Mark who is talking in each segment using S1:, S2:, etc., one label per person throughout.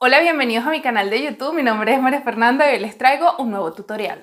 S1: Hola, bienvenidos a mi canal de YouTube. Mi nombre es María Fernanda y hoy les traigo un nuevo tutorial.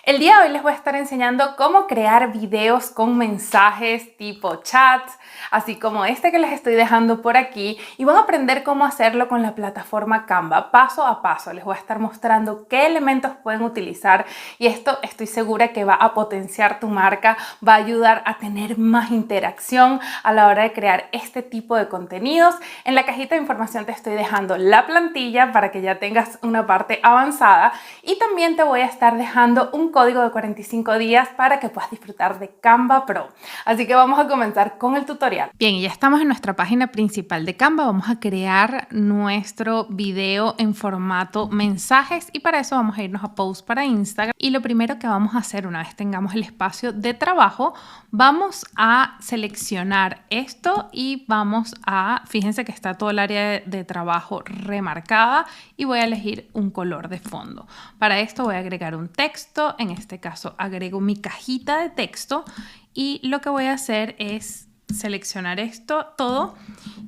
S1: El día de hoy les voy a estar enseñando cómo crear videos con mensajes tipo chats, así como este que les estoy dejando por aquí, y van a aprender cómo hacerlo con la plataforma Canva paso a paso. Les voy a estar mostrando qué elementos pueden utilizar y esto estoy segura que va a potenciar tu marca, va a ayudar a tener más interacción a la hora de crear este tipo de contenidos. En la cajita de información te estoy dejando la plantilla para que ya tengas una parte avanzada y también te voy a estar dejando un código de 45 días para que puedas disfrutar de Canva Pro. Así que vamos a comenzar con el tutorial. Bien, y ya estamos en nuestra página principal de Canva. Vamos a crear nuestro video en formato mensajes y para eso vamos a irnos a Post para Instagram. Y lo primero que vamos a hacer una vez tengamos el espacio de trabajo, vamos a seleccionar esto y vamos a, fíjense que está todo el área de trabajo remarcada y voy a elegir un color de fondo. Para esto voy a agregar un texto, en este caso agrego mi cajita de texto y lo que voy a hacer es seleccionar esto todo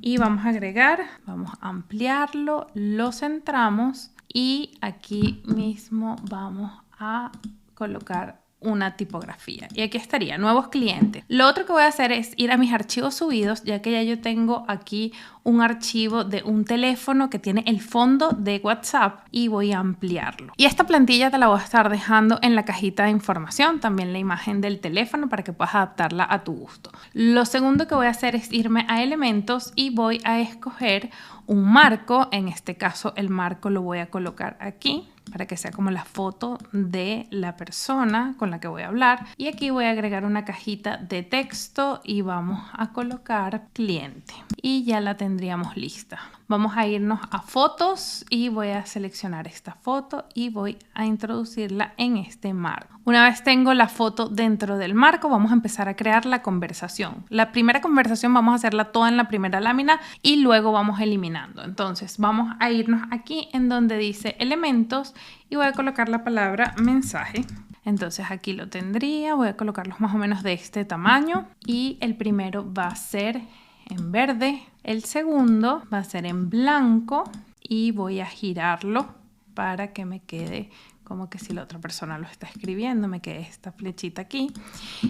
S1: y vamos a agregar, vamos a ampliarlo, lo centramos y aquí mismo vamos a colocar una tipografía y aquí estaría nuevos clientes. Lo otro que voy a hacer es ir a mis archivos subidos, ya que ya yo tengo aquí un archivo de un teléfono que tiene el fondo de WhatsApp y voy a ampliarlo. Y esta plantilla te la voy a estar dejando en la cajita de información, también la imagen del teléfono para que puedas adaptarla a tu gusto. Lo segundo que voy a hacer es irme a elementos y voy a escoger un marco. En este caso el marco lo voy a colocar aquí para que sea como la foto de la persona con la que voy a hablar. Y aquí voy a agregar una cajita de texto y vamos a colocar cliente. Y ya la tendríamos lista. Vamos a irnos a fotos y voy a seleccionar esta foto y voy a introducirla en este marco. Una vez tengo la foto dentro del marco, vamos a empezar a crear la conversación. La primera conversación vamos a hacerla toda en la primera lámina y luego vamos eliminando. Entonces vamos a irnos aquí en donde dice elementos y voy a colocar la palabra mensaje. Entonces aquí lo tendría, voy a colocarlos más o menos de este tamaño y el primero va a ser en verde, el segundo va a ser en blanco y voy a girarlo para que me quede como que si la otra persona lo está escribiendo, me quede esta flechita aquí.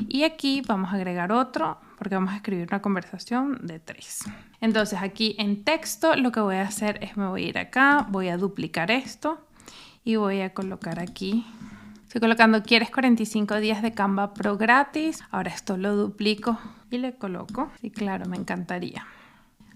S1: Y aquí vamos a agregar otro porque vamos a escribir una conversación de 3. Entonces aquí en texto lo que voy a hacer es me voy a ir acá, voy a duplicar esto y voy a colocar aquí. Estoy colocando ¿quieres 45 días de Canva Pro gratis? Ahora esto lo duplico y le coloco. Sí, claro, me encantaría.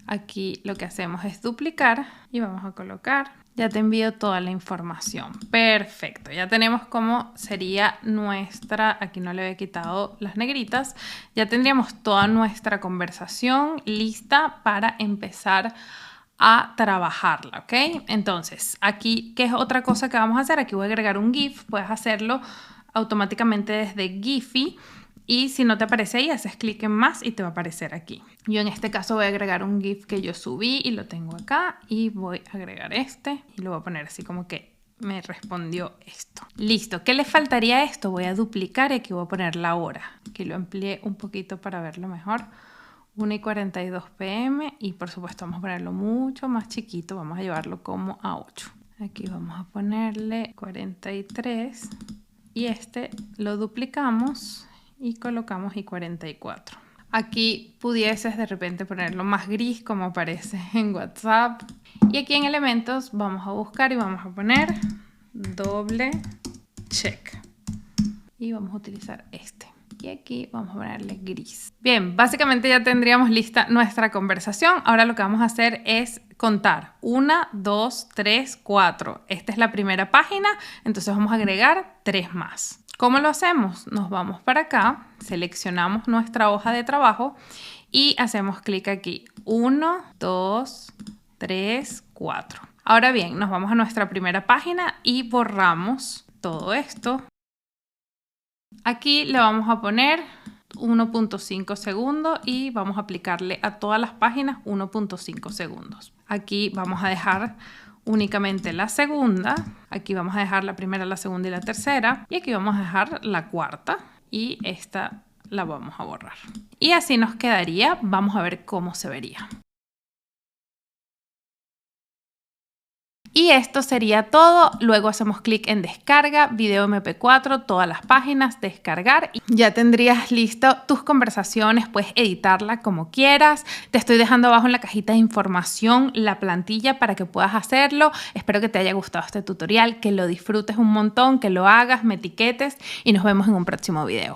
S1: Aquí lo que hacemos es duplicar y vamos a colocar. Ya te envío toda la información. Perfecto, ya tenemos cómo sería nuestra, aquí no le había quitado las negritas, ya tendríamos toda nuestra conversación lista para empezar a trabajarla, ¿ok? Entonces, aquí, ¿qué es otra cosa que vamos a hacer? Aquí voy a agregar un GIF, puedes hacerlo automáticamente desde Giphy. Y si no te aparece ahí, haces clic en más y te va a aparecer aquí. Yo en este caso voy a agregar un GIF que yo subí y lo tengo acá. Y voy a agregar este y lo voy a poner así como que me respondió esto. Listo. ¿Qué le faltaría a esto? Voy a duplicar y aquí voy a poner la hora. Aquí lo amplié un poquito para verlo mejor. 1:42 p.m. y por supuesto vamos a ponerlo mucho más chiquito. Vamos a llevarlo como a 8. Aquí vamos a ponerle 43 y este lo duplicamos y colocamos y 44. Aquí pudieses de repente ponerlo más gris como aparece en WhatsApp. Y aquí en elementos vamos a buscar y vamos a poner doble check. Y vamos a utilizar este. Y aquí vamos a ponerle gris. Bien, básicamente ya tendríamos lista nuestra conversación. Ahora lo que vamos a hacer es contar. 1, 2, 3, 4. Esta es la primera página, entonces vamos a agregar 3 más. ¿Cómo lo hacemos? Nos vamos para acá, seleccionamos nuestra hoja de trabajo y hacemos clic aquí. 1, 2, 3, 4. Ahora bien, nos vamos a nuestra primera página y borramos todo esto. Aquí le vamos a poner 1.5 segundos y vamos a aplicarle a todas las páginas 1.5 segundos. Aquí vamos a dejar únicamente la segunda, aquí vamos a dejar la primera, la segunda y la tercera y aquí vamos a dejar la cuarta y esta la vamos a borrar. Y así nos quedaría. Vamos a ver cómo se vería. Y esto sería todo. Luego hacemos clic en descarga, video MP4, todas las páginas, descargar y ya tendrías listo tus conversaciones. Puedes editarla como quieras. Te estoy dejando abajo en la cajita de información la plantilla para que puedas hacerlo. Espero que te haya gustado este tutorial, que lo disfrutes un montón, que lo hagas, me etiquetes y nos vemos en un próximo video.